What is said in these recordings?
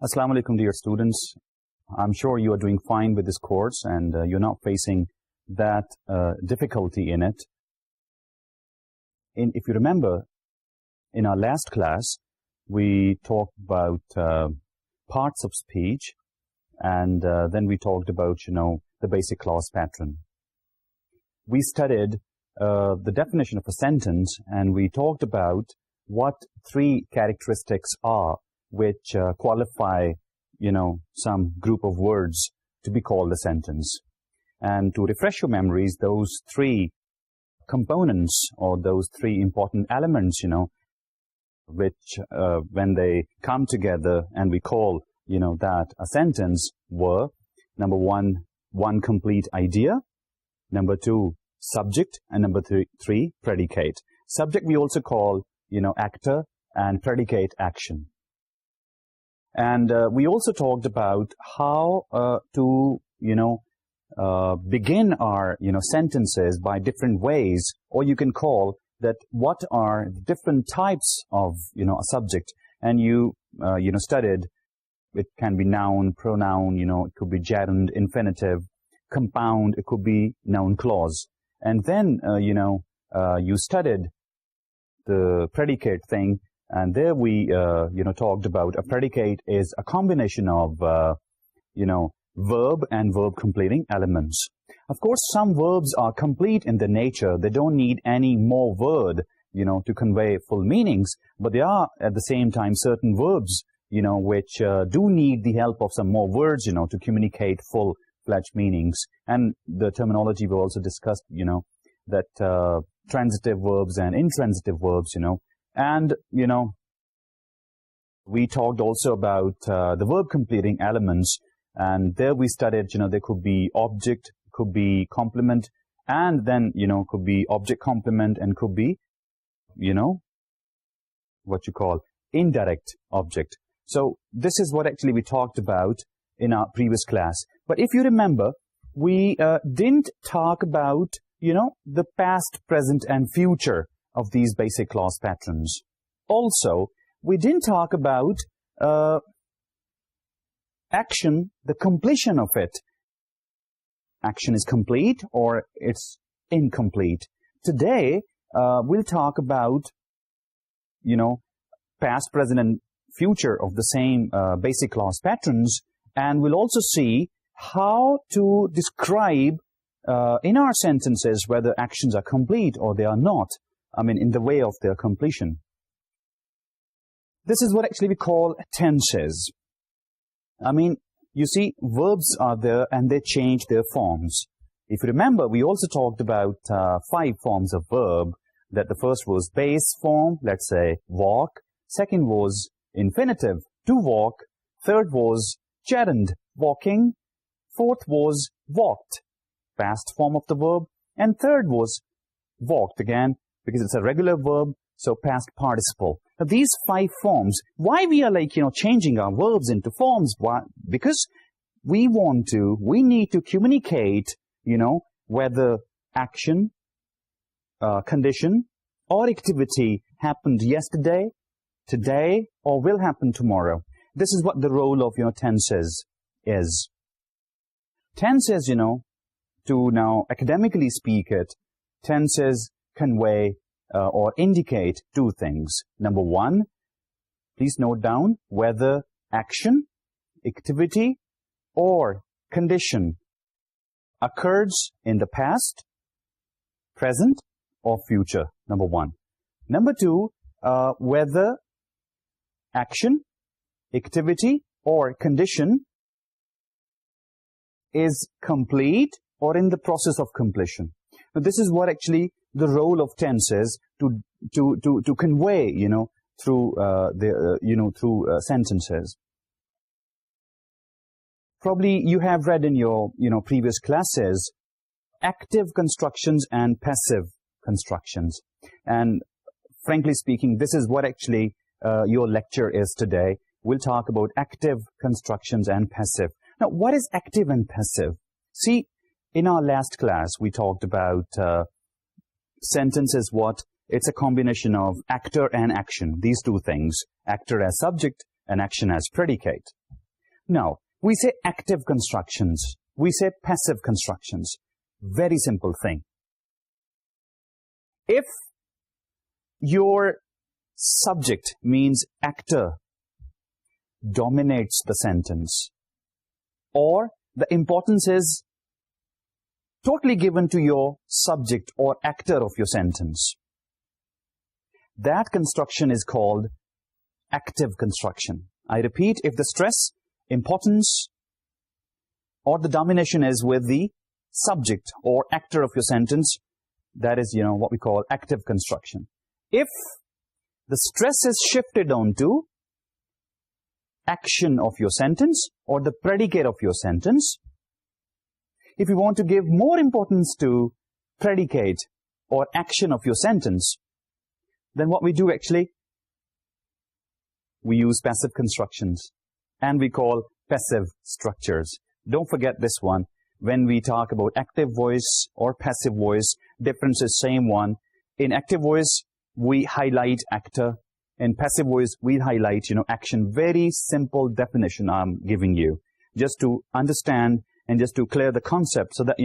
Assalamu alaikum dear students. I'm sure you are doing fine with this course and you're not facing that difficulty in it. If you remember, in our last class, we talked about parts of speech, and then we talked about, the basic clause pattern. We studied the definition of a sentence, and we talked about what three characteristics are which qualify, some group of words to be called a sentence. And to refresh your memories, those three components or those three important elements, which when they come together and we call, that a sentence were, number one complete idea, number two, subject, and number three, predicate. Subject we also call, actor, and predicate action. And we also talked about how to, begin our, sentences by different ways, or you can call that what are different types of, a subject. And you, studied, it can be noun, pronoun, it could be gerund, infinitive, compound, it could be noun clause. And then, you studied the predicate thing, and there we, talked about a predicate is a combination of, verb and verb completing elements. Of course, some verbs are complete in their nature. They don't need any more word, to convey full meanings. But there are, at the same time, certain verbs, which do need the help of some more words, to communicate full-fledged meanings. And the terminology we also discussed, that transitive verbs and intransitive verbs, And, we talked also about the verb completing elements. And there we studied, there could be object, could be complement, and then, could be object complement, and could be, what you call indirect object. So this is what actually we talked about in our previous class. But if you remember, we didn't talk about, the past, present, and future of these basic clause patterns. Also, we didn't talk about action, the completion of it. Action is complete or it's incomplete. Today, we'll talk about, past, present, and future of the same basic clause patterns, and we'll also see how to describe in our sentences whether actions are complete or they are not. In the way of their completion. This is what actually we call tenses. You see, verbs are there and they change their forms. If you remember, we also talked about 5 forms of verb. That the first was base form, let's say walk. Second was infinitive, to walk. Third was gerund, walking. Fourth was walked, past form of the verb. And third was walked again, because it's a regular verb, so past participle. Now, these 5 forms, why we are changing our verbs into forms? Why? Because we need to communicate, whether action, condition, or activity happened yesterday, today, or will happen tomorrow. This is what the role of, tenses is. Tenses, to now academically speak it, tenses convey or indicate 2 things. Number 1, please note down whether action, activity, or condition occurs in the past, present, or future. Number 1. Number 2, whether action, activity, or condition is complete or in the process of completion. Now, this is what actually the role of tenses to convey, through sentences. Probably you have read in your, previous classes, active constructions and passive constructions. And frankly speaking, this is what actually your lecture is today. We'll talk about active constructions and passive. Now, what is active and passive? See, in our last class, we talked about sentence is what? It's a combination of actor and action, these 2 things, actor as subject and action as predicate. Now, we say active constructions. We say passive constructions. Very simple thing. If your subject means actor dominates the sentence, or the importance is totally given to your subject or actor of your sentence, that construction is called active construction. I repeat, if the stress, importance, or the domination is with the subject or actor of your sentence, that is, what we call active construction. If the stress is shifted onto action of your sentence or the predicate of your sentence, if you want to give more importance to predicate or action of your sentence, then what we do actually, we use passive constructions and we call passive structures. Don't forget this one. When we talk about active voice or passive voice, difference is same one. In active voice, we highlight actor. In passive voice, we highlight, action. Very simple definition I'm giving you, just to understand and just to clear the concept so that,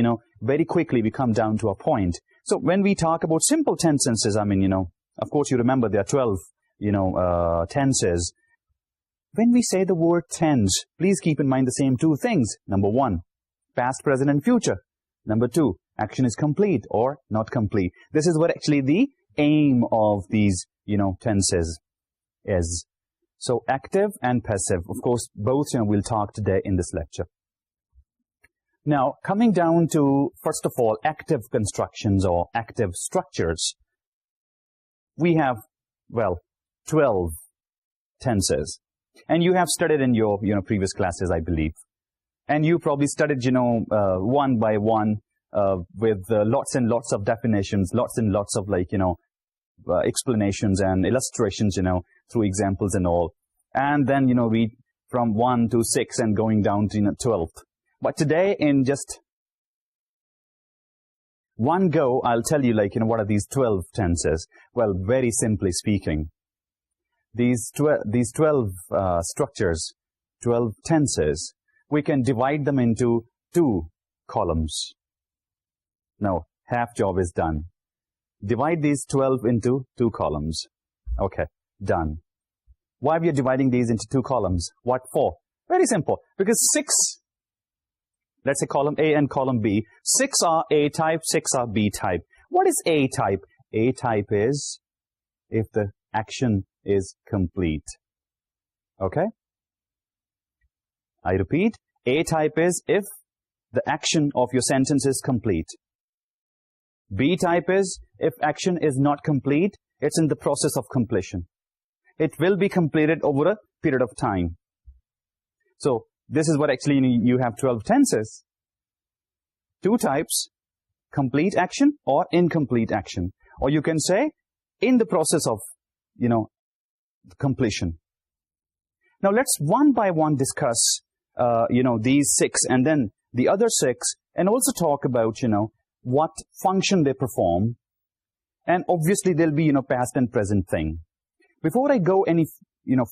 very quickly we come down to a point. So when we talk about simple tense tenses, of course you remember there are 12, tenses. When we say the word tense, please keep in mind the same two things. Number one, past, present, and future. Number two, action is complete or not complete. This is what actually the aim of these, tenses is. So active and passive, of course, both, we'll talk today in this lecture. Now, coming down to, first of all, active constructions or active structures. We have, 12 tenses. And you have studied in your, previous classes, I believe. And you probably studied, one by one, with lots and lots of definitions, lots and lots of, explanations and illustrations, through examples and all. And then, read from 1 to 6 and going down to, 12th. But today, in just one go, I'll tell you, what are these 12 tenses? Well, very simply speaking, these 12 structures, 12 tenses, we can divide them into 2 columns. Now, half job is done. Divide these 12 into 2 columns. Okay, done. Why we are dividing these into 2 columns? What for? Very simple. Because 6, let's say column A and column B, 6 are A type, 6 are B type. What is A type? A type is if the action is complete. Okay? I repeat, A type is if the action of your sentence is complete. B type is if action is not complete, it's in the process of completion. It will be completed over a period of time. So, this is what actually you have 12 tenses. 2 types, complete action or incomplete action. Or you can say, in the process of, completion. Now, let's one by one discuss, these 6 and then the other 6 and also talk about, what function they perform. And obviously, there'll be, past and present thing. Before I go any,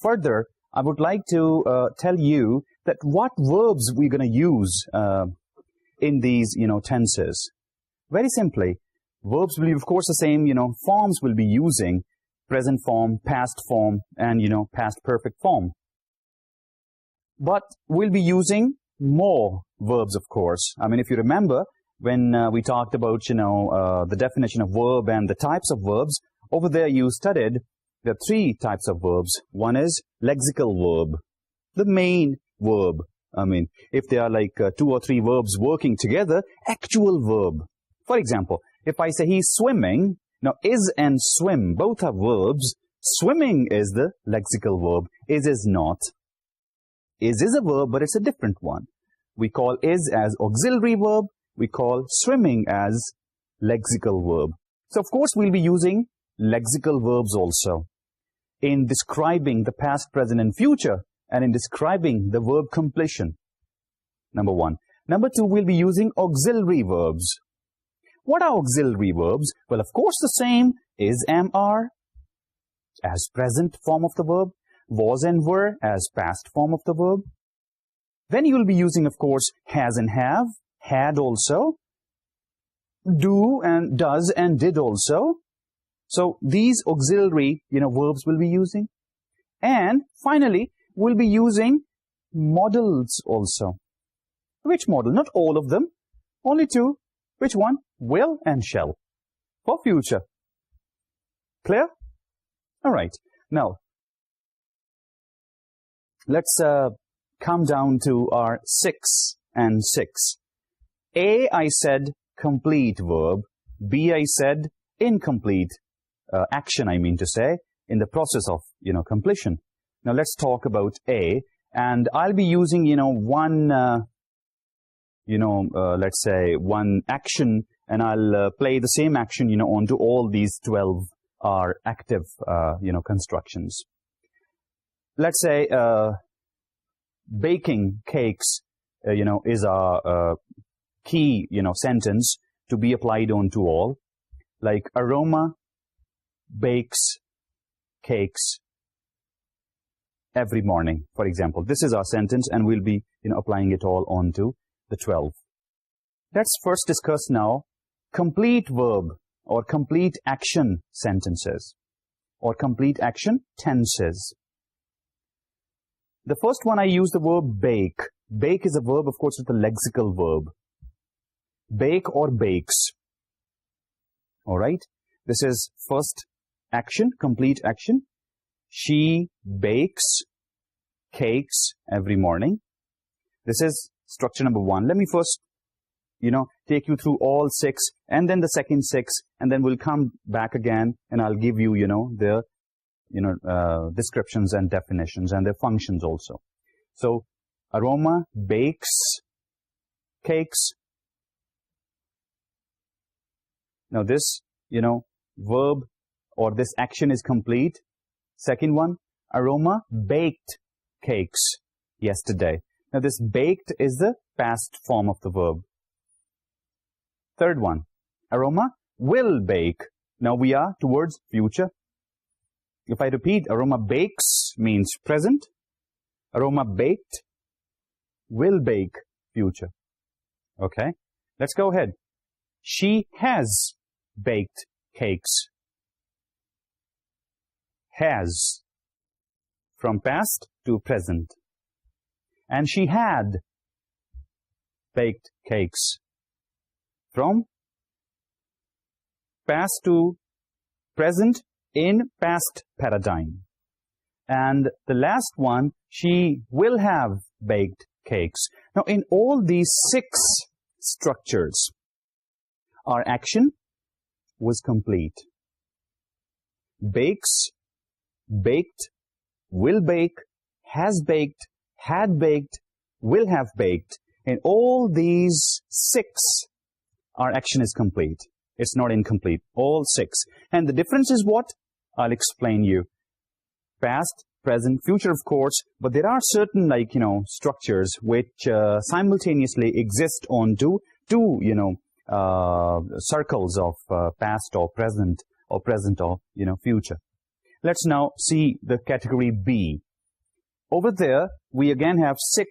further, I would like to tell you that what verbs we're going to use in these, tenses. Very simply, verbs will be, of course, the same, forms will be using present form, past form, and, past perfect form. But we'll be using more verbs, of course. If you remember, when we talked about, the definition of verb and the types of verbs, over there you studied there are 3 types of verbs. One is lexical verb, the main verb. If there are 2 or 3 verbs working together, actual verb. For example, if I say he's swimming, now is and swim, both are verbs. Swimming is the lexical verb. Is not. Is a verb, but it's a different one. We call is as auxiliary verb. We call swimming as lexical verb. So, of course, we'll be using lexical verbs also in describing the past, present, and future, and in describing the verb completion. Number 1. Number 2, we'll be using auxiliary verbs. What are auxiliary verbs? Well, of course, the same is, am, are as present form of the verb, was and were as past form of the verb. Then you will be using, of course, has and have, had also, do and does and did also. So these auxiliary, verbs will be using. And finally, we'll be using modals also. Which model? Not all of them, only two. Which one? Will and shall for future. Clear? All right. Now, let's come down to our 6 and 6. A, I said complete verb. B, I said incomplete action, I mean to say, in the process of, completion. Now, let's talk about A. And I'll be using, one, let's say, one action, and I'll play the same action, onto all these 12 are active, constructions. Let's say baking cakes, is a key, sentence to be applied onto all. Like Aroma bakes cakes every morning, for example. This is our sentence, and we'll be, applying it all onto the 12. Let's first discuss now complete verb or complete action sentences or complete action tenses. The first one, I use the verb bake. Bake is a verb, of course, it's a lexical verb. Bake or bakes. All right? This is first action, complete action. She bakes cakes every morning. This is structure number 1. Let me first, take you through all 6 and then the second 6, and then we'll come back again and I'll give you, the, descriptions and definitions and their functions also. So, Aroma bakes cakes. Now this, verb or this action is complete. Second one, Aroma baked cakes yesterday. Now this baked is the past form of the verb. Third one, Aroma will bake. Now we are towards future. If I repeat, Aroma bakes means present. Aroma baked, will bake, future. Okay, let's go ahead. She has baked cakes. Has, from past to present. And she had baked cakes. From past to present in past paradigm. And the last one, she will have baked cakes. Now, in all these 6 structures, our action was complete. Bakes, baked, will bake, has baked, had baked, will have baked. In all these 6, our action is complete. It's not incomplete. All 6. And the difference is what? I'll explain you. Past, present, future, of course, but there are certain, structures which simultaneously exist on two, circles of past or present or future. Let's now see the category B. Over there, we again have 6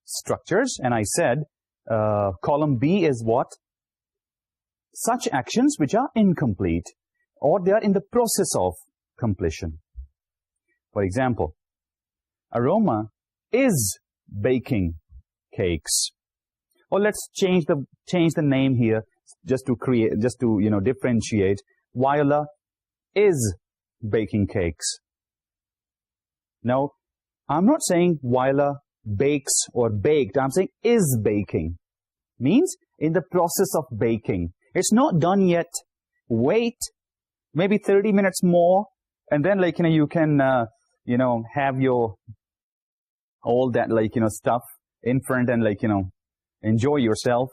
structures, and I said column B is what? Such actions which are incomplete, or they are in the process of completion. For example, Aroma is baking cakes. Or let's change the name here just to differentiate. Viola is baking cakes. Now, I'm not saying Viola bakes or baked. I'm saying is baking. Means in the process of baking. It's not done yet. Wait maybe 30 minutes more, and then you can have your all that stuff in front and enjoy yourself.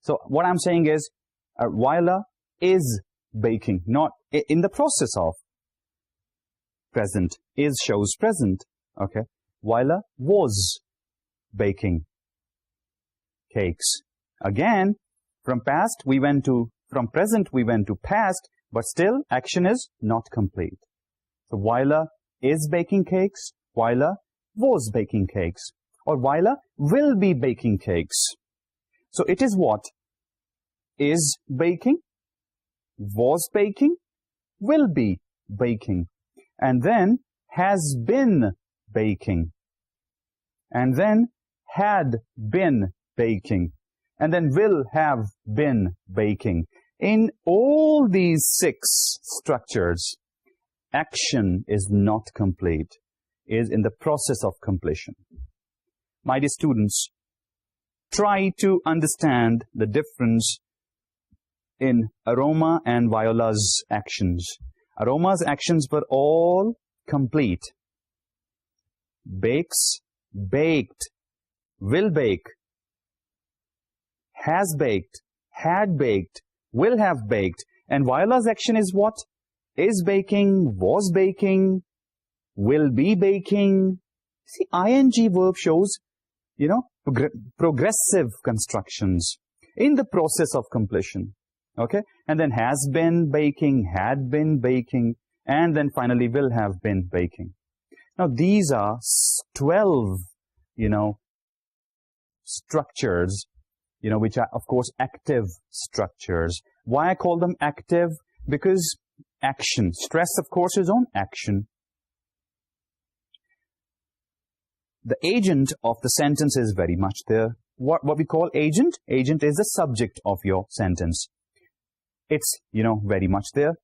So what I'm saying is Viola is baking, not in the process of. Present is shows present. Okay, Viola was baking cakes. Again, from present we went to past, but still action is not complete. So Viola is baking cakes, Viola was baking cakes. or Viola will be baking cakes. So it is what? Is baking, was baking, will be baking, and then has been baking, and then had been baking, and then will have been baking. In all these 6 structures, action is not complete, is in the process of completion. My dear students, try to understand the difference in Aroma and Viola's actions. Aroma's actions were all complete. Bakes, baked, will bake, has baked, had baked, will have baked. And Viola's action is what? Is baking, was baking, will be baking. See, ing verb shows, progressive constructions in the process of completion. Okay? And then has been baking, had been baking, and then finally will have been baking. Now, these are 12, structures, which are, of course, active structures. Why I call them active? Because action. Stress, of course, is on action. The agent of the sentence is very much there. What we call agent? Agent is the subject of your sentence. It's, very much there.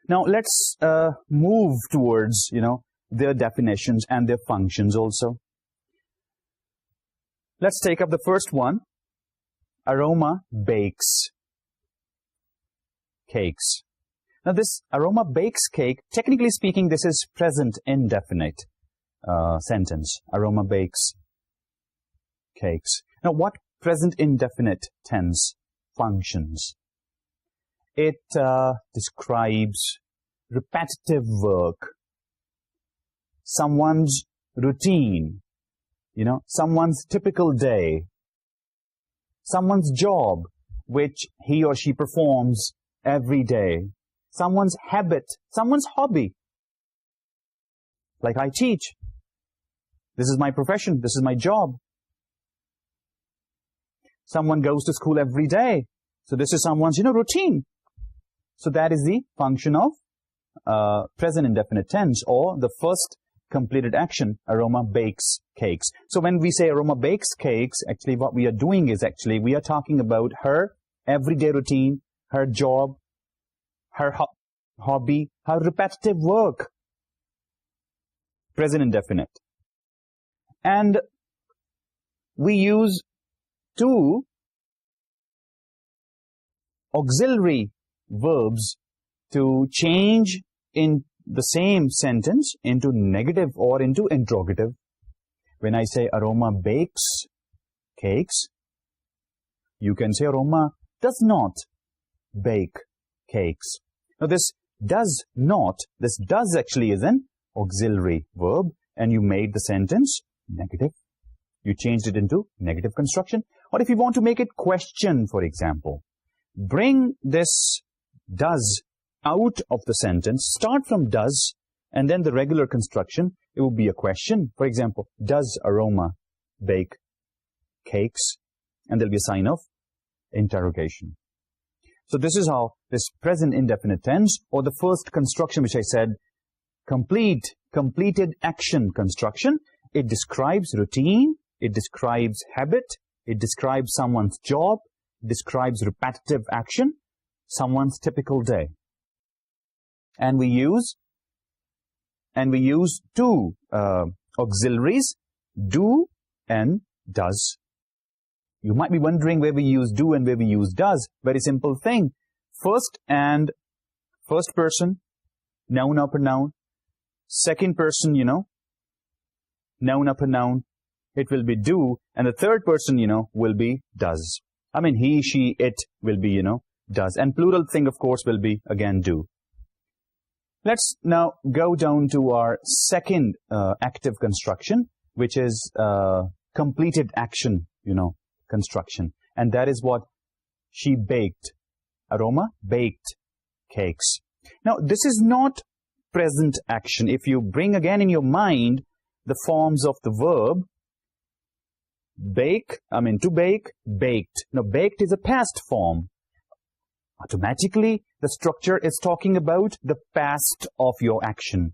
Now, let's move towards, their definitions and their functions also. Let's take up the first one. Aroma bakes cakes. Now, this Aroma bakes cake, technically speaking, this is present indefinite sentence. Aroma bakes cakes. Now, what present indefinite tense functions? It describes repetitive work, someone's routine, someone's typical day, someone's job, which he or she performs every day, someone's habit, someone's hobby. Like I teach. This is my profession. This is my job. Someone goes to school every day. So this is someone's, routine. So that is the function of present indefinite tense, or the first completed action. Aroma bakes cakes. So when we say Aroma bakes cakes, actually what we are doing is we are talking about her everyday routine, her job, her hobby, her repetitive work. Present indefinite. And we use 2 auxiliary verbs to change in the same sentence into negative or into interrogative. When I say Aroma bakes cakes, you can say Aroma does not bake cakes. Now, this does not, this does actually is an auxiliary verb, and you made the sentence negative. You changed it into negative construction. Or if you want to make it question, for example, bring this does out of the sentence, start from does, and then the regular construction, it will be a question. For example, does Aroma bake cakes? And there'll be a sign of interrogation. So this is how this present indefinite tense, or the first construction which I said, completed action construction, it describes routine, it describes habit, it describes someone's job, describes repetitive action, someone's typical day. And we use 2 auxiliaries, do and does. You might be wondering where we use do and where we use does. Very simple thing. First person, noun upper noun. Second person, noun upper noun. It will be do. And the third person, will be does. I mean, he, she, it will be, does. And plural thing, of course, will be, again, do. Let's now go down to our second active construction, which is completed action, construction. And that is what? She baked. Aroma baked cakes. Now, this is not present action. If you bring again in your mind the forms of the verb, bake, to bake, baked. Now, baked is a past form. Automatically, the structure is talking about the past of your action.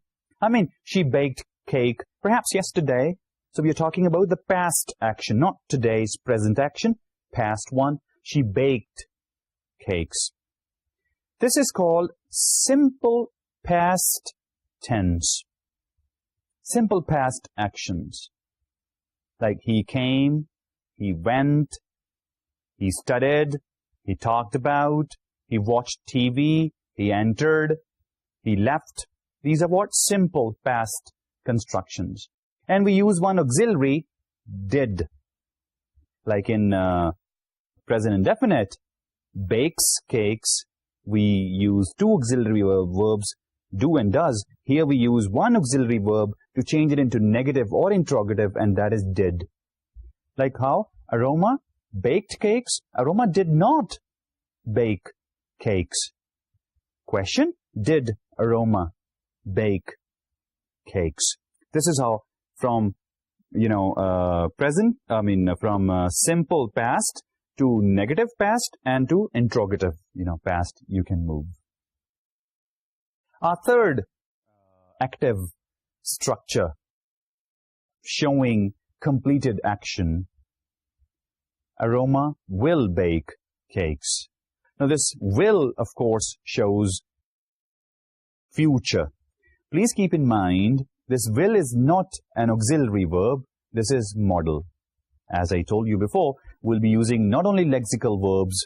She baked cake perhaps yesterday. So we are talking about the past action, not today's present action, past one. She baked cakes. This is called simple past tense. Simple past actions. Like he came, he went, he studied, he talked about, he watched TV, he entered, he left. These are what? Simple past constructions. And we use one auxiliary, did. Like in present indefinite, bakes cakes, we use two auxiliary verbs, do and does. Here we use one auxiliary verb to change it into negative or interrogative, and that is did. Like how? Aroma baked cakes. Aroma did not bake cakes. Question, did Aroma bake cakes? This is how from, present, from simple past to negative past and to interrogative, past you can move. Our third active structure showing completed action, Aroma will bake cakes. Now this will, of course, shows future. Please keep in mind, this will is not an auxiliary verb, this is modal. As I told you before, we'll be using not only lexical verbs,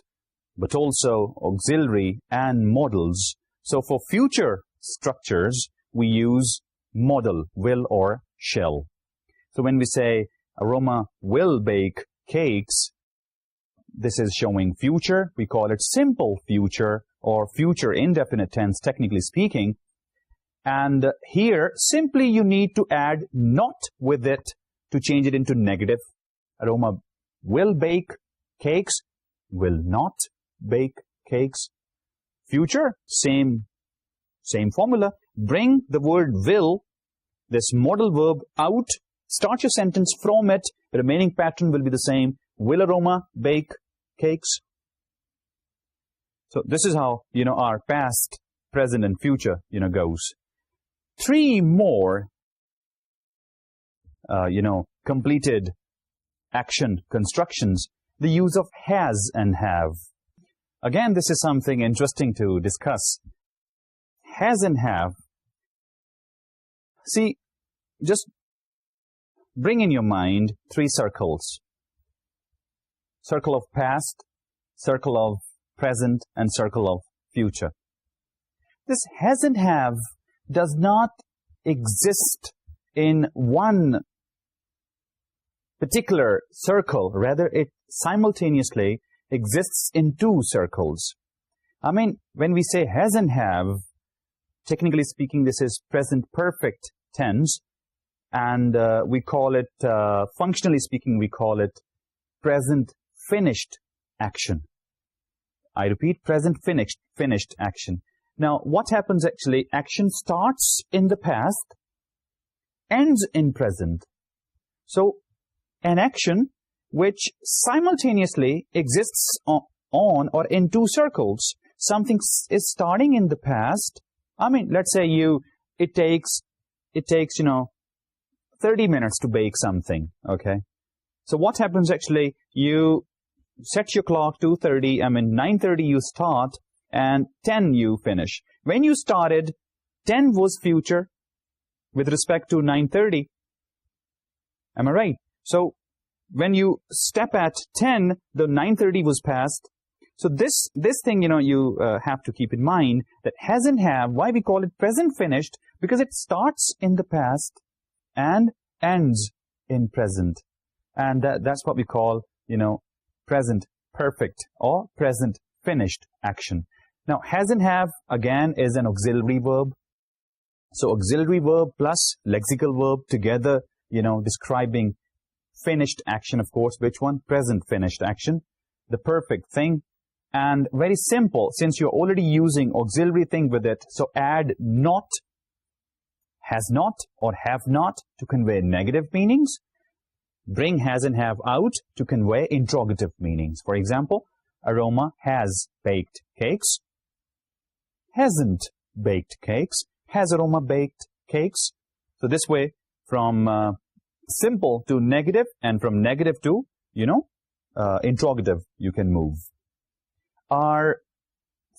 but also auxiliary and modals. So for future structures, we use modal, will or shall. So when we say, Aroma will bake cakes, this is showing future. We call it simple future or future indefinite tense, technically speaking. And here, simply you need to add not with it to change it into negative. Aroma will bake cakes, will not bake cakes. Future, same formula. Bring the word will, this modal verb, out. Start your sentence from it. The remaining pattern will be the same. Will Aroma bake cakes? So this is how, our past, present, and future, goes. Three more, completed action constructions. The use of has and have. Again, this is something interesting to discuss. Has and have. See, just bring in your mind three circles. Circle of past, circle of present, and circle of future. This has and have does not exist in one particular circle. Rather, it simultaneously exists in two circles. When we say has and have, technically speaking, this is present perfect tense, and we call it, functionally speaking, we call it present finished action. I repeat, present finished action. Now, what happens actually? Action starts in the past, ends in present. So, an action which simultaneously exists on or in two circles. Something is starting in the past. Let's say it takes 30 minutes to bake something, okay? So what happens actually? You set your clock to 30, 9:30 you start, and 10 you finish. When you started, 10 was future with respect to 9:30. Am I right? So when you step at 10, the 9:30 was past. So this thing, you have to keep in mind that has and have, why we call it present finished? Because it starts in the past and ends in present. And that's what we call, present perfect or present finished action. Now, has and have, again, is an auxiliary verb. So auxiliary verb plus lexical verb together, describing finished action, of course. Which one? Present finished action. The perfect thing. And very simple, since you're already using auxiliary thing with it, so add not, has not, or have not to convey negative meanings. bring has and have out to convey interrogative meanings. For example, Aroma has baked cakes, hasn't baked cakes, has Aroma baked cakes. So this way, from simple to negative and from negative to, interrogative, you can move. Our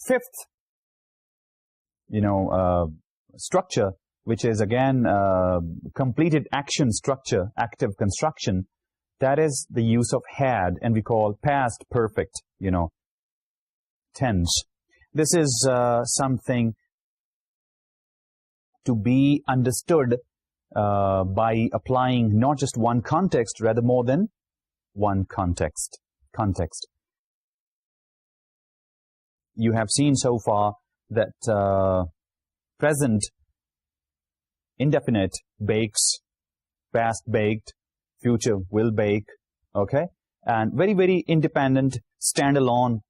fifth, structure, which is again completed action structure, active construction, that is the use of had, and we call past perfect, tense. This is something to be understood by applying not just one context, rather more than one context. You have seen so far that present indefinite bakes, past baked, future will bake, okay? And very, very independent, standalone,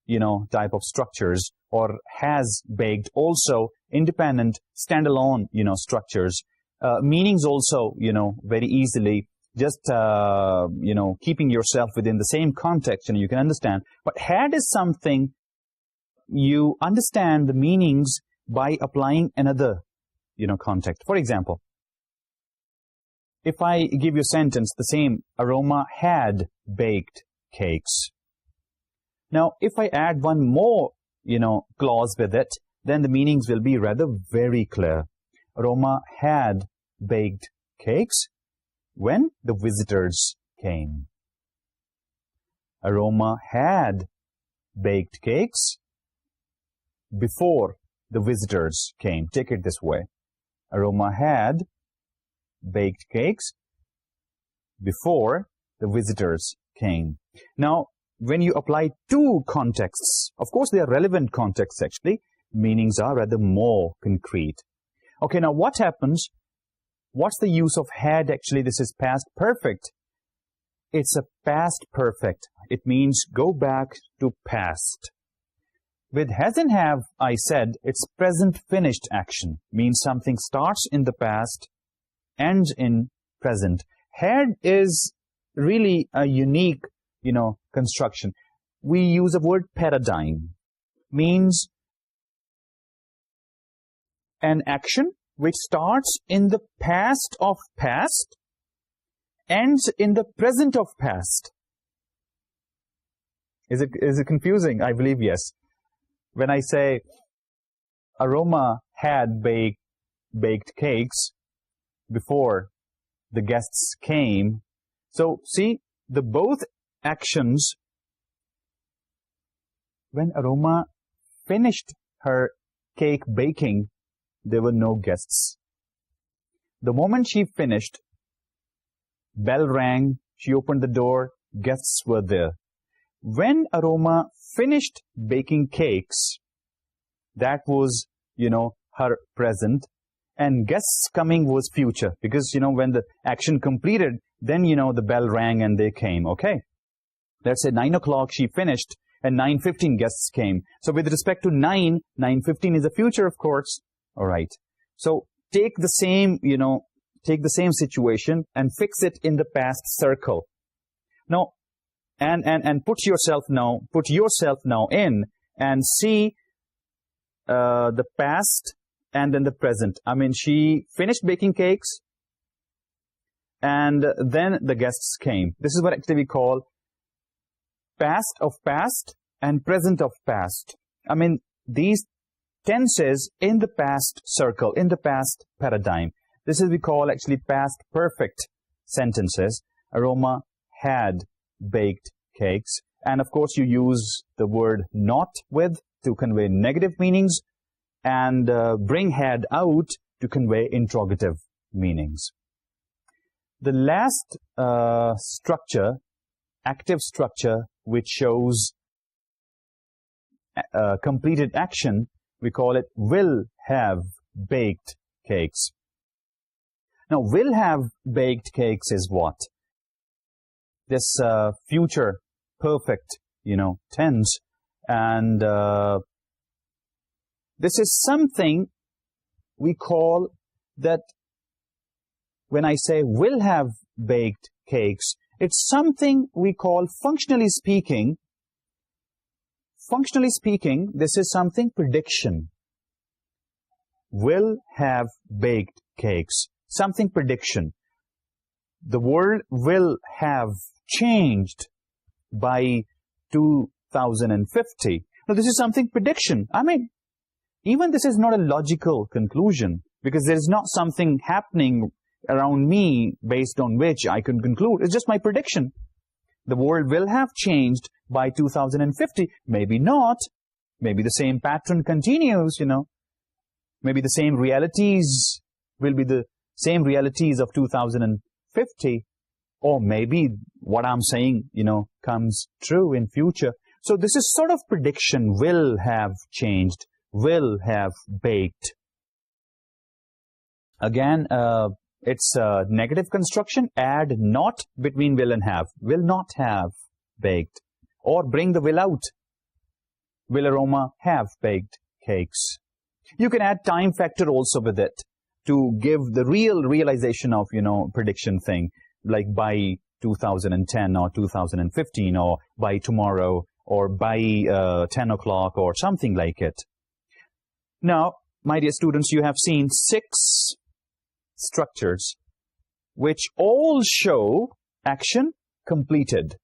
type of structures, or has baked, also independent, standalone, structures. Meanings also, very easily, just, keeping yourself within the same context, and you can understand. But had is something you understand the meanings by applying another, context. For example, if I give you a sentence, the same, Aroma had baked cakes. Now, if I add one more, clause with it, then the meanings will be rather very clear. Aroma had baked cakes when the visitors came. Aroma had baked cakes before the visitors came. Take it this way. Aroma had baked cakes before the visitors came. Now, when you apply two contexts, of course they are relevant contexts actually, meanings are rather more concrete. Okay, now what happens? What's the use of had actually? This is past perfect. It's a past perfect. It means go back to past. With has and have, I said, it's present finished action. Means something starts in the past, ends in present. Had is really a unique, construction. We use the word paradigm. Means an action which starts in the past of past, ends in the present of past. Is it confusing? I believe yes. When I say Aroma had baked cakes before the guests came, so see, the both actions, when Aroma finished her cake baking, there were no guests. The moment she finished, bell rang, she opened the door, guests were there. When Aroma finished baking cakes, that was, her present, and guests coming was future, because, when the action completed, then, the bell rang and they came, okay? Let's say 9 o'clock she finished, and 9:15 guests came. So with respect to 9:15 is the future, of course. All right. So take the same, situation and fix it in the past circle. Now, and put yourself now in and see the past and then the present. I mean, she finished baking cakes and then the guests came. This is what actually we call past of past and present of past. I mean, these tenses in the past circle, in the past paradigm. This is we call actually past perfect sentences. Aroma had baked cakes. And of course, you use the word not with to convey negative meanings and bring had out to convey interrogative meanings. The last structure, active structure, which shows completed action, we call it will have baked cakes. Now, will have baked cakes is what? This future perfect, tense. And this is something we call that when I say will have baked cakes, It's something we call, functionally speaking, this is something prediction. Will have baked cakes. Something prediction. The world will have changed by 2050. Now, this is something prediction. I mean, even this is not a logical conclusion, because there is not something happening around me based on which I can conclude. It's just my prediction. The world will have changed by 2050. Maybe not. Maybe the same pattern continues, you know. Maybe the same realities will be the same realities of 2050. Or maybe what I'm saying, you know, comes true in future. So this is sort of prediction. Will have changed. Will have baked. Again, it's a negative construction. Add not between will and have. Will not have baked. Or bring the will out. Will Aroma have baked cakes? You can add time factor also with it to give the realization of, you know, prediction thing. Like by 2010 or 2015 or by tomorrow or by 10 o'clock or something like it. Now, my dear students, you have seen 6 structures which all show action completed.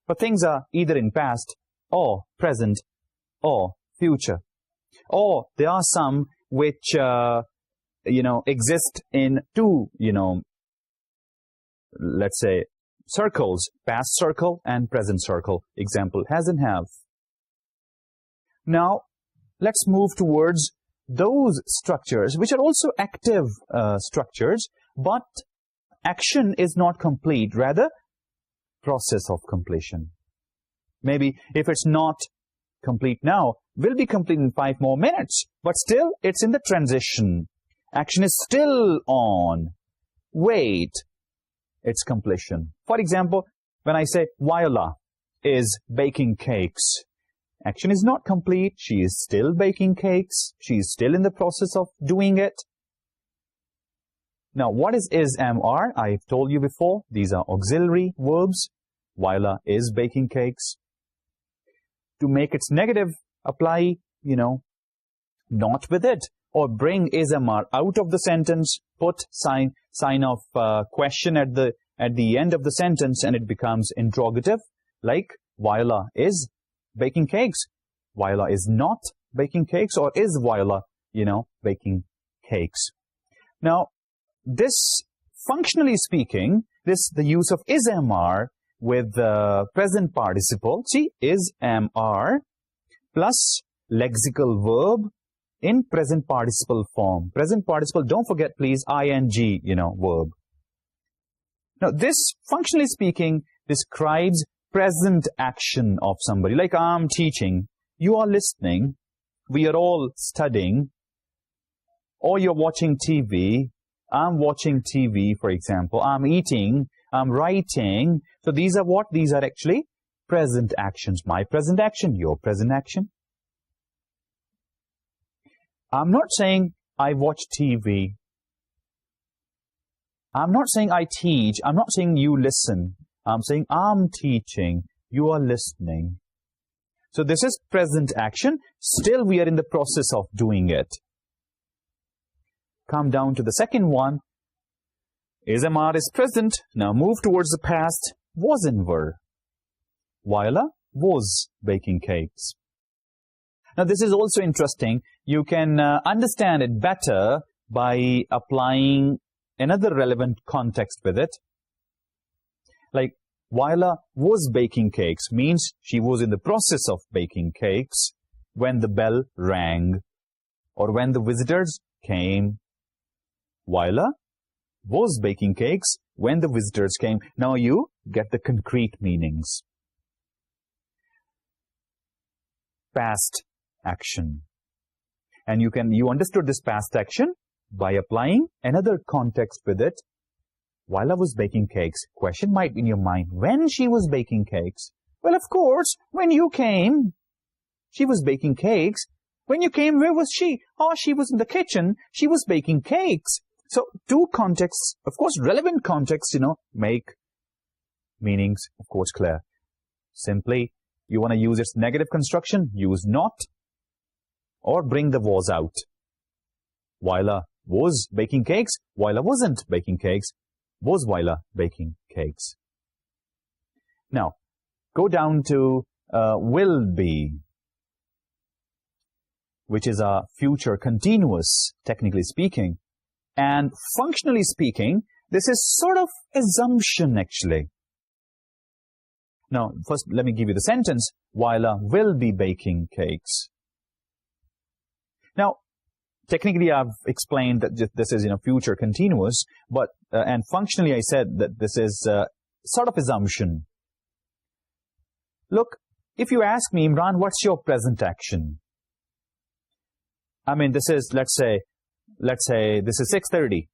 But things are either in past or present or future. Or there are some which, you know, exist in 2, you know, let's say, circles, past circle and present circle. Example, has and have. Now, let's move towards those structures, which are also active structures, but action is not complete, rather, process of completion. Maybe if it's not complete now, will be complete in 5 more minutes, but still, it's in the transition. Action is still on. Wait. Its completion. For example, when I say Viola is baking cakes, action is not complete. She is still baking cakes. She is still in the process of doing it. Now, what is am, are? I've told you before. These are auxiliary verbs. Viola is baking cakes. To make its negative, apply, you know, not with it. Or bring is, am, are out of the sentence, put sign of question at the end of the sentence, and it becomes interrogative, like Viola is baking cakes. Viola is not baking cakes, or is Viola, you know, baking cakes. Now, this, functionally speaking, the use of is, am, are with the present participle, see, is, am, are, plus lexical verb, in present participle form. Present participle, don't forget please, ing, you know, verb. Now this, functionally speaking, describes present action of somebody. Like I'm teaching, you are listening, we are all studying, or you're watching TV, I'm watching TV, for example, I'm eating, I'm writing. So these are what? These are actually present actions. My present action, your present action. I'm not saying I watch TV. I'm not saying I teach. I'm not saying you listen. I'm saying I'm teaching. You are listening. So this is present action. Still we are in the process of doing it. Come down to the second one. Is, am, are is present. Now move towards the past. Was and were. Viola was baking cakes. Now this is also interesting. You can understand it better by applying another relevant context with it. Like, Viola was baking cakes means she was in the process of baking cakes when the bell rang or when the visitors came. Viola was baking cakes when the visitors came. Now you get the concrete meanings. Past action. And you understood this past action by applying another context with it. Viola was baking cakes. Question might be in your mind, when she was baking cakes? Well, of course, when you came, she was baking cakes. When you came, where was she? Oh, she was in the kitchen. She was baking cakes. So, two contexts, of course, relevant contexts, make Meanings, of course, clear. Simply, you want to use its negative construction, use not, or bring the was out. Waila was baking cakes, Waila wasn't baking cakes, was Waila baking cakes. Now, go down to will be, which is a future continuous, technically speaking. And functionally speaking, this is sort of assumption, actually. Now, first, let me give you the sentence. Waila will be baking cakes. Now, technically, I've explained that this is, future continuous, but, and functionally, I said that this is sort of assumption. Look, if you ask me, Imran, what's your present action? I mean, this is, let's say this is 6:30.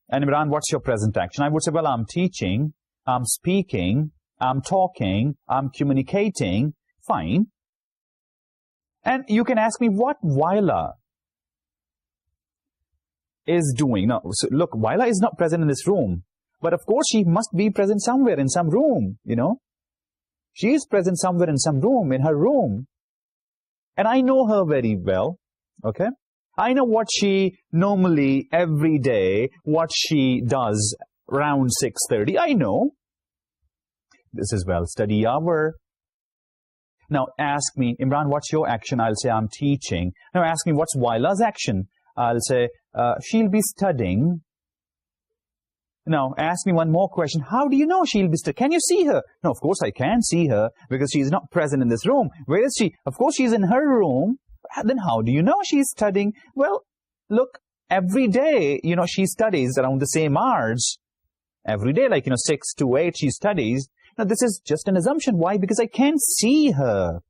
And Imran, what's your present action? I would say, well, I'm teaching, I'm speaking, I'm talking, I'm communicating. Fine. And you can ask me what Waila is doing. Now, so look, Waila is not present in this room. But of course, she must be present somewhere in some room, She is present somewhere in some room, in her room. And I know her very well, okay? I know what she normally, every day, what she does around 6:30. I know. This is well-study hour. Now, ask me, Imran, what's your action? I'll say, I'm teaching. Now, ask me, what's Waila's action? I'll say, she'll be studying. Now, ask me one more question. How do you know she'll be studying? Can you see her? No, of course I can see her because she's not present in this room. Where is she? Of course she's in her room. Then how do you know she's studying? Well, look, every day, she studies around the same hours. Every day, like, 6 to 8, she studies. Now, this is just an assumption. Why? Because I can't see her.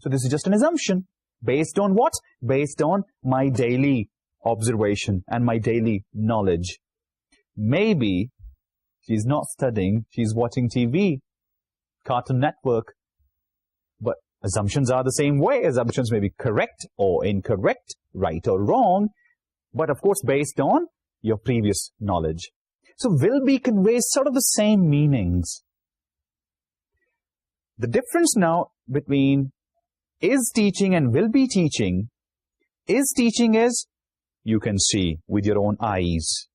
So this is just an assumption. Based on what? Based on my daily observation and my daily knowledge. Maybe she's not studying, she's watching TV, Cartoon Network. But assumptions are the same way. Assumptions may be correct or incorrect, right or wrong, but of course based on your previous knowledge. So will be conveys sort of the same meanings. The difference now between is teaching and will be teaching is you can see with your own eyes.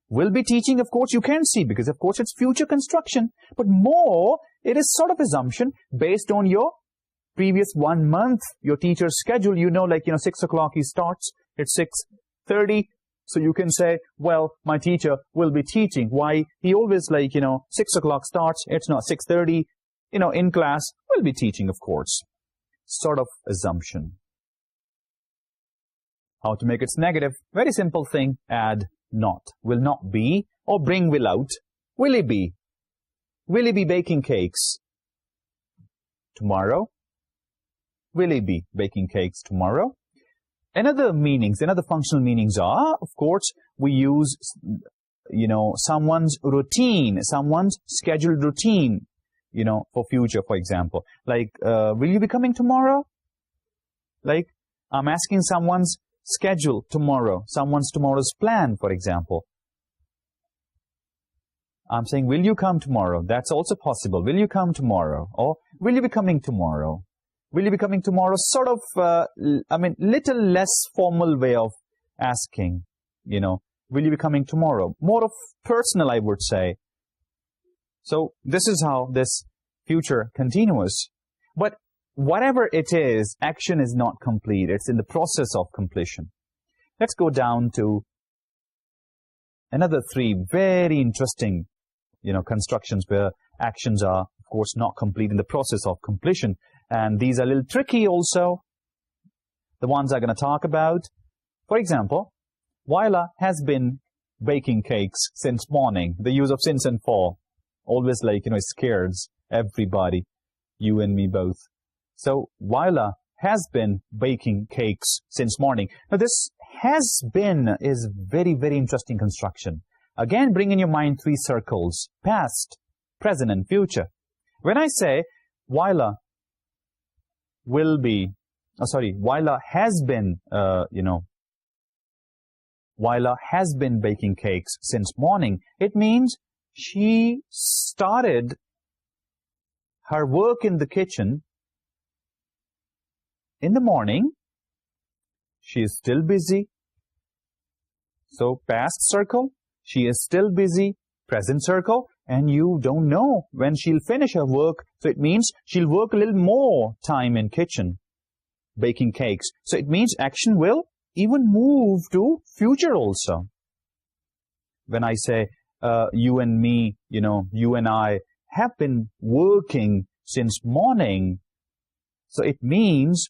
Will be teaching, of course, you can see because, of course, it's future construction. But more, it is sort of assumption based on your previous 1 month, your teacher's schedule. 6 o'clock he starts, it's 6:30. So you can say, well, my teacher will be teaching. Why? He always 6 o'clock starts, it's not 6:30. In class, will be teaching, of course. Sort of assumption. How to make it negative? Very simple thing, add not. Will not be, or bring will out. Will he be? Will he be baking cakes tomorrow? Will he be baking cakes tomorrow? Another functional meanings are, of course, we use, someone's routine, someone's scheduled routine, for future, for example. Like, will you be coming tomorrow? Like, I'm asking someone's schedule tomorrow, someone's tomorrow's plan, for example. I'm saying, will you come tomorrow? That's also possible. Will you come tomorrow? Or, will you be coming tomorrow? Will you be coming tomorrow? Sort of, little less formal way of asking, will you be coming tomorrow? More of personal, I would say. So, this is how this future continuous. But whatever it is, action is not complete. It's in the process of completion. Let's go down to another 3 very interesting, constructions where actions are, of course, not complete in the process of completion. And these are a little tricky also. The ones I'm going to talk about. For example, Waila has been baking cakes since morning. The use of since and for. Always scares everybody, you and me both. So, Waila has been baking cakes since morning. Now, this has been is very, very interesting construction. Again, bring in your mind 3 circles. Past, present, and future. When I say, Waila Waila has been, Waila has been baking cakes since morning. It means she started her work in the kitchen in the morning, she is still busy. So past circle, she is still busy. Present circle, and you don't know when she'll finish her work. So it means she'll work a little more time in kitchen, baking cakes. So it means action will even move to future also. When I say you and me, you and I have been working since morning. So it means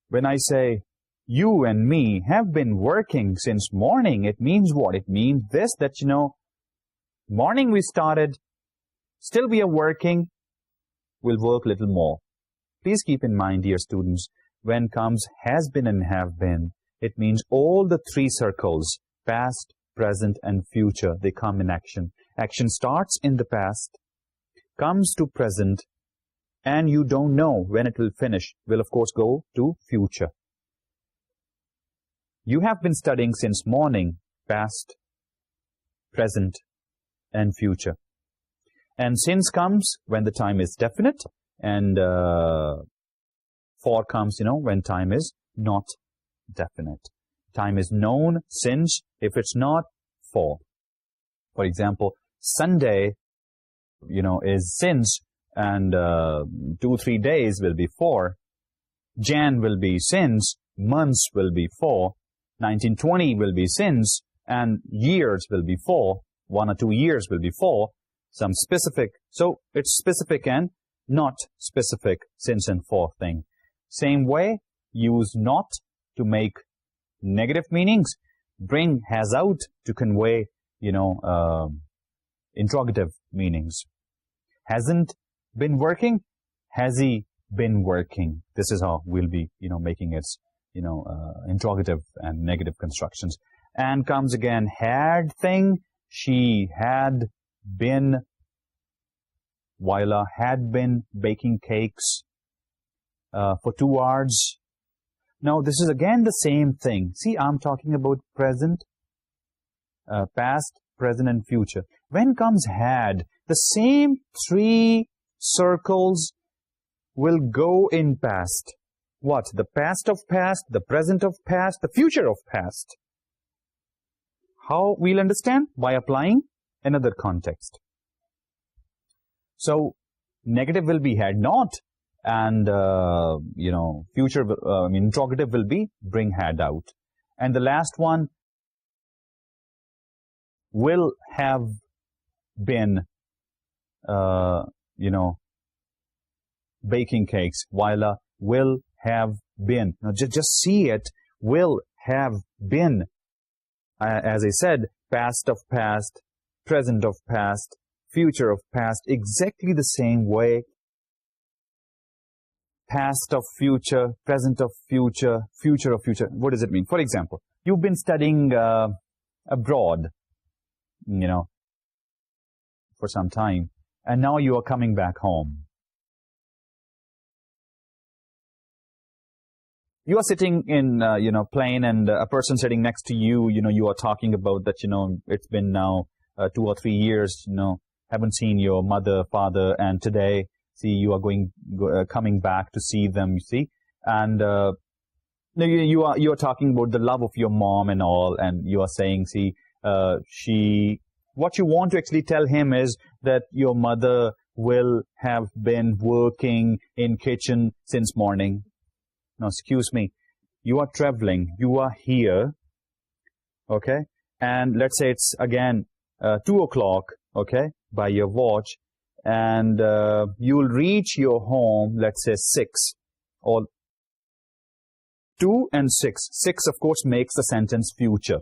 when I say you and me have been working since morning, it means what? It means this, that, morning we started, still we are working, we'll work a little more. Please keep in mind, dear students, when comes has been and have been, it means all the three circles, past, present, and future, they come in action. Action starts in the past, comes to present, and you don't know when it will finish, will of course go to future. You have been studying since morning, past, present, and future. And since comes when the time is definite, and for comes, when time is not definite. Time is known since, if it's not, for. For example, Sunday, is since, and 2-3 days will be for. Jan will be since, months will be for. 1920 will be since, and years will be for. 1 or 2 years will be for. Some specific. So it's specific and not specific since and for thing. Same way, use not to make negative meanings. Bring has out to convey, interrogative meanings. Hasn't been working. Has he been working? This is how we'll be, making its interrogative and negative constructions. And comes again, had thing, she had been, Wyla had been baking cakes for 2 hours. Now, this is again the same thing. See, I'm talking about present, past, present, and future. When comes had, the same 3 circles will go in past. What? The past of past, the present of past, the future of past. How we'll understand? By applying another context. So, negative will be had not, and, future, interrogative will be bring had out. And the last one will have been, baking cakes. Wyla will have been. Now, just see it. Will have been. As I said, past of past, present of past, future of past, exactly the same way. Past of future, present of future, future of future. What does it mean? For example, you've been studying abroad, for some time, and now you are coming back home. You are sitting in, plane, and a person sitting next to you, you are talking about that, it's been now 2 or 3 years, haven't seen your mother, father, and today, see, you are coming back to see them, you see. And you are talking about the love of your mom and all, and you are saying, see, what you want to actually tell him is that your mother will have been working in kitchen since morning. Now, excuse me, you are traveling, you are here, okay, and let's say it's again 2 o'clock, okay, by your watch, and you'll reach your home, let's say 6, or 2 and 6. 6, of course, makes the sentence future.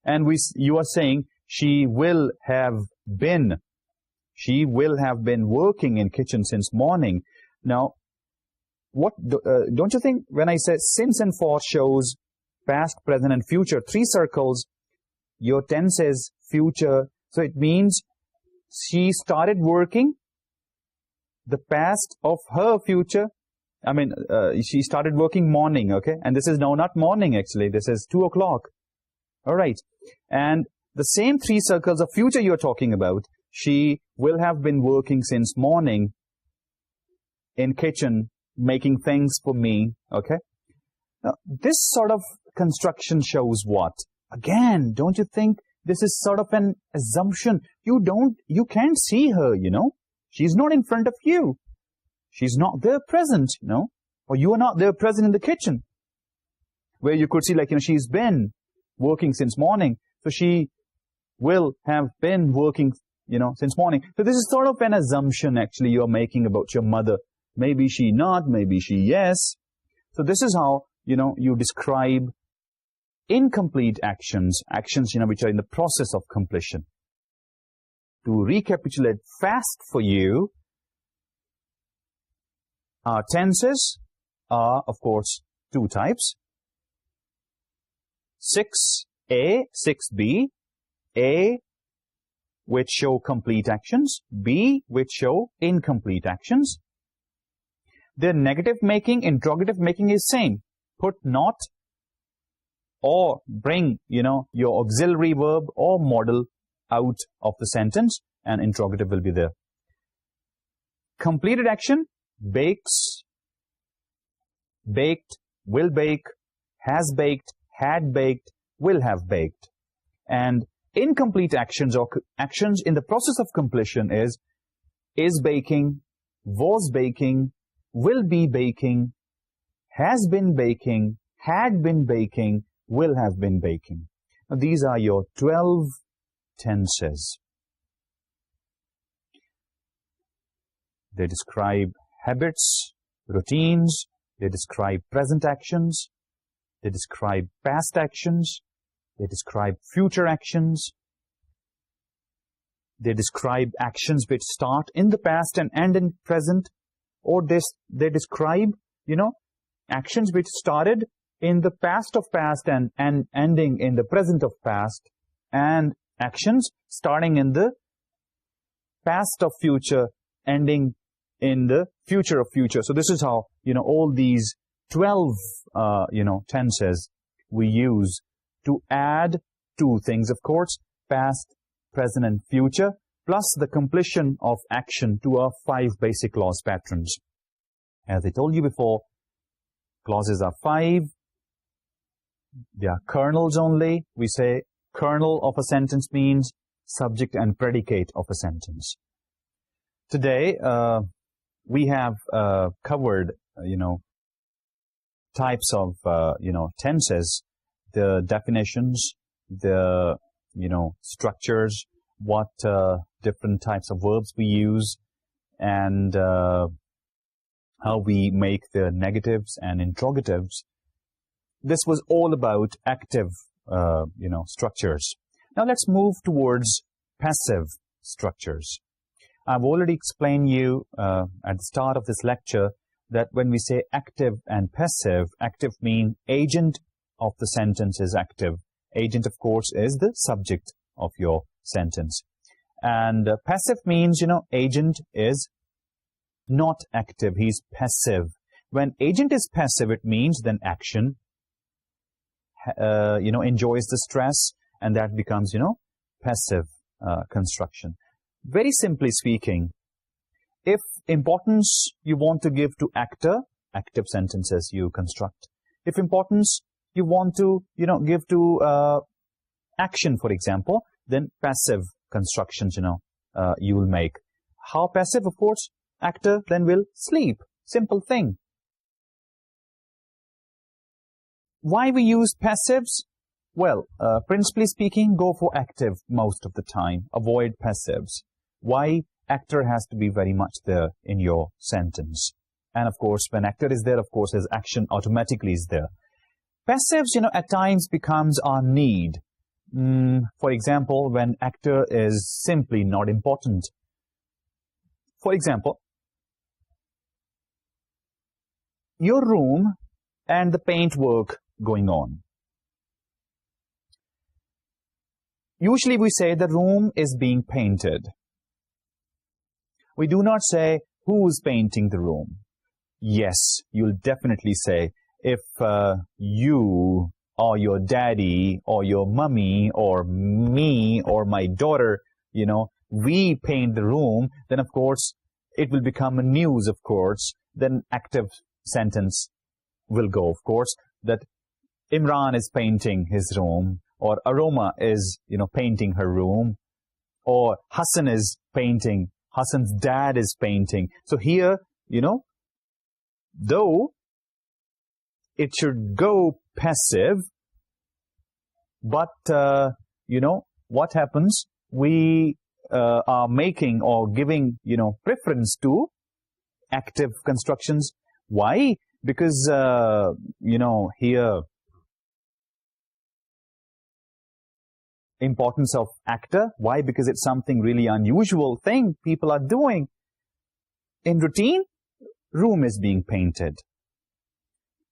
And you are saying, she will have been working in kitchen since morning. Now, what don't you think when I say since and for shows past, present, and future, 3 circles, your tense is future, so it means she started working, the past of her future, she started working morning, okay, and this is now not morning actually, this is 2 o'clock, all right, and the same 3 circles of future you're talking about, she will have been working since morning in kitchen, making things for me, okay? Now, this sort of construction shows what? Again, don't you think this is sort of an assumption? You can't see her, you know. She's not in front of you. She's not there present, you know. Or you are not there present in the kitchen, where you could see, like, you know, she's been working since morning. So she will have been working, you know, since morning. So this is sort of an assumption, actually, you're making about your mother. Maybe she not, maybe she yes. So this is how, you know, you describe incomplete actions, you know, which are in the process of completion. To recapitulate fast for you, our tenses are, of course, two types. 6A, 6B, A, which show complete actions, B, which show incomplete actions. The negative making, interrogative making is same. Put not or bring, you know, your auxiliary verb or modal out of the sentence, and interrogative will be there. Completed action, bakes, baked, will bake, has baked, had baked, will have baked. And incomplete actions or actions in the process of completion is baking, was baking, will be baking, has been baking, had been baking, will have been baking. Now, these are your 12 tenses. They describe habits, routines, they describe present actions, they describe past actions, they describe future actions, they describe actions which start in the past and end in present, or they describe, you know, actions which started in the past of past and ending in the present of past, and actions starting in the past of future, ending in the future of future. So this is how, you know, all these 12, you know, tenses we use to add two things, of course, past, present, and future, plus the completion of action to our 5 basic clause patterns. As I told you before, clauses are 5. They are kernels only. We say kernel of a sentence means subject and predicate of a sentence. Today, we have covered, you know, types of, you know, tenses, the definitions, the, you know, structures, what different types of verbs we use, and how we make the negatives and interrogatives. This was all about active, you know, structures. Now let's move towards passive structures. I've already explained you at the start of this lecture that when we say active and passive, active means agent of the sentence is active. Agent, of course, is the subject of your sentence. And passive means, you know, agent is not active, he's passive. When agent is passive, it means then action, you know, enjoys the stress, and that becomes, you know, passive construction. Very simply speaking, if importance you want to give to actor, active sentences you construct. If importance you want to, you know, give to action, for example, then passive constructions, you know, you will make. How passive? Of course, actor then will sleep. Simple thing. Why we use passives? Well, principally speaking, go for active most of the time. Avoid passives. Why? Actor has to be very much there in your sentence. And of course, when actor is there, of course, his action automatically is there. Passives, you know, at times becomes our need. For example, when actor is simply not important. For example, your room and the paint work going on. Usually we say the room is being painted. We do not say who's painting the room. Yes, you'll definitely say if you or your daddy or your mummy or me or my daughter, you know, we paint the room, then of course it will become a news, of course. Then active sentence will go, of course, that Imran is painting his room, or Aroma is, painting her room, or Hassan is painting, Hassan's dad is painting. So here, though it should go passive, but, what happens? We are making or giving, preference to active constructions. Why? Because, here, importance of actor. Why? Because it's something really unusual thing people are doing. In routine, room is being painted.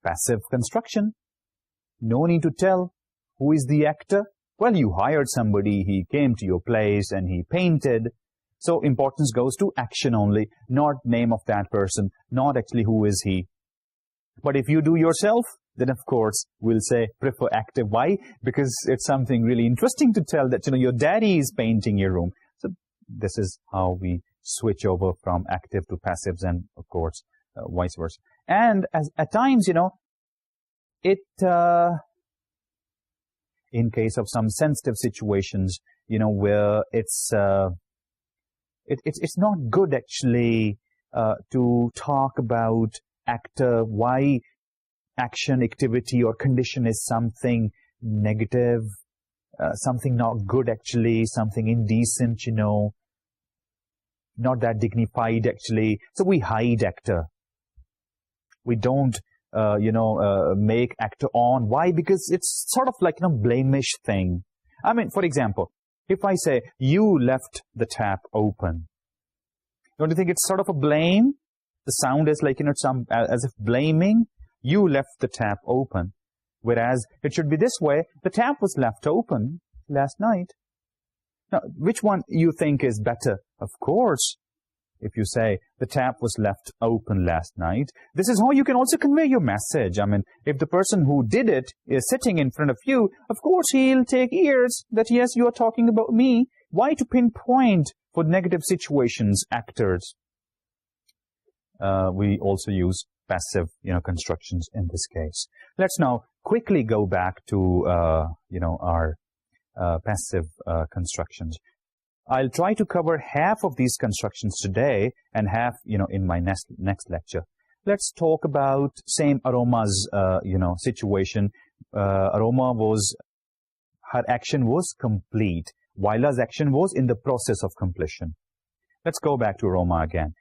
Passive construction. No need to tell who is the actor. Well, you hired somebody, he came to your place and he painted. So importance goes to action only, not name of that person, not actually who is he. But if you do yourself, then of course we'll say prefer active. Why? Because it's something really interesting to tell that, your daddy is painting your room. So this is how we switch over from active to passives, and of course vice versa. And at times, it, in case of some sensitive situations, where it's not good actually to talk about actor, why action, activity, or condition is something negative, something not good actually, something indecent, not that dignified actually. So we hide actor. We don't, make actor on. Why? Because it's sort of like, blamish thing. I mean, for example, if I say, you left the tap open, don't you think it's sort of a blame? The sound is like, as if blaming. You left the tap open. Whereas it should be this way, the tap was left open last night. Now, which one you think is better? Of course, if you say the tap was left open last night, this is how you can also convey your message. I mean, if the person who did it is sitting in front of you, of course he'll take ears that, yes, you are talking about me. Why to pinpoint for negative situations, actors? We also use passive, constructions in this case. Let's now quickly go back to, our passive constructions. I'll try to cover half of these constructions today and half, in my next lecture. Let's talk about same Aroma's, situation. Aroma her action was complete. Waila's action was in the process of completion. Let's go back to Aroma again.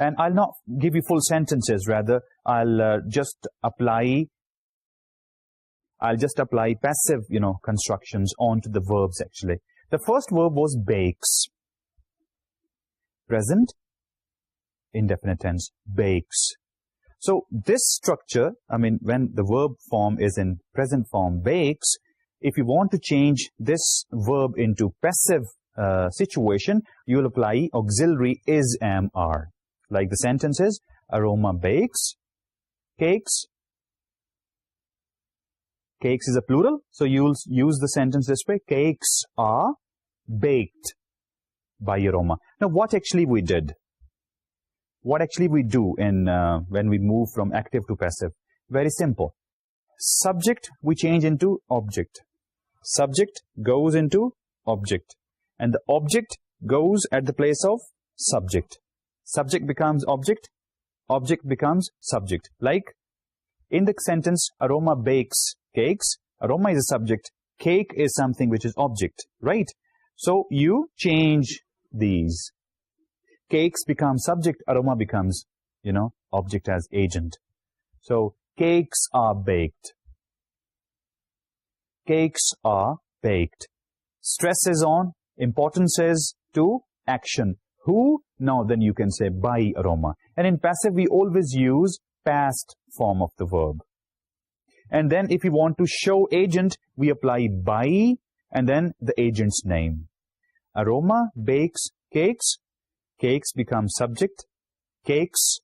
And I'll not give you full sentences, rather, I'll just apply passive, constructions onto the verbs, actually. The first verb was bakes. Present, indefinite tense, bakes. So this structure, when the verb form is in present form, bakes, if you want to change this verb into passive situation, you will apply auxiliary is, am, are. Like the sentence is, Aroma bakes cakes. Cakes is a plural, so you'll use the sentence this way. Cakes are baked by Aroma. Now, what actually we did? What actually we do in when we move from active to passive? Very simple. Subject we change into object. Subject goes into object. And the object goes at the place of subject. Subject becomes object. Object becomes subject. Like in the sentence, Aroma bakes cakes. Aroma is a subject. Cake is something which is object, right? So you change these. Cakes become subject. Aroma becomes, object as agent. So cakes are baked. Cakes are baked. Stress is on. Importance is to action. Who? Now then you can say by Aroma. And in passive we always use past form of the verb. And then if we want to show agent, we apply by and then the agent's name. Aroma bakes cakes. Cakes become subject. Cakes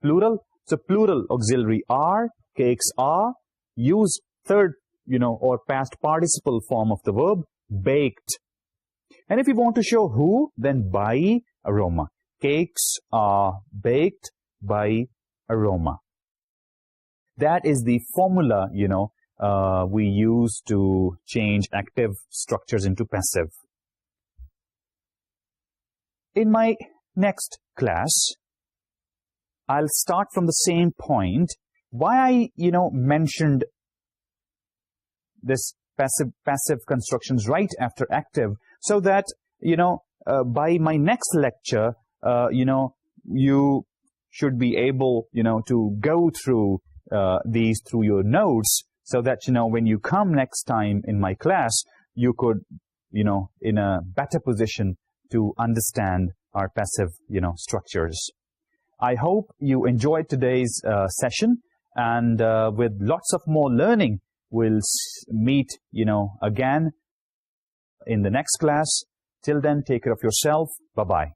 plural. So plural auxiliary are. Cakes are. Use third, or past participle form of the verb, baked. And if you want to show who, then by aroma. Cakes are baked by aroma. That is the formula, we use to change active structures into passive. In my next class, I'll start from the same point. Why I, mentioned this passive constructions right after active, so that, by my next lecture, you should be able, to go through these through your notes, so that, when you come next time in my class, you could, in a better position to understand our passive, structures. I hope you enjoyed today's session, and with lots of more learning, we'll meet, again in the next class. Till then, take care of yourself. Bye-bye.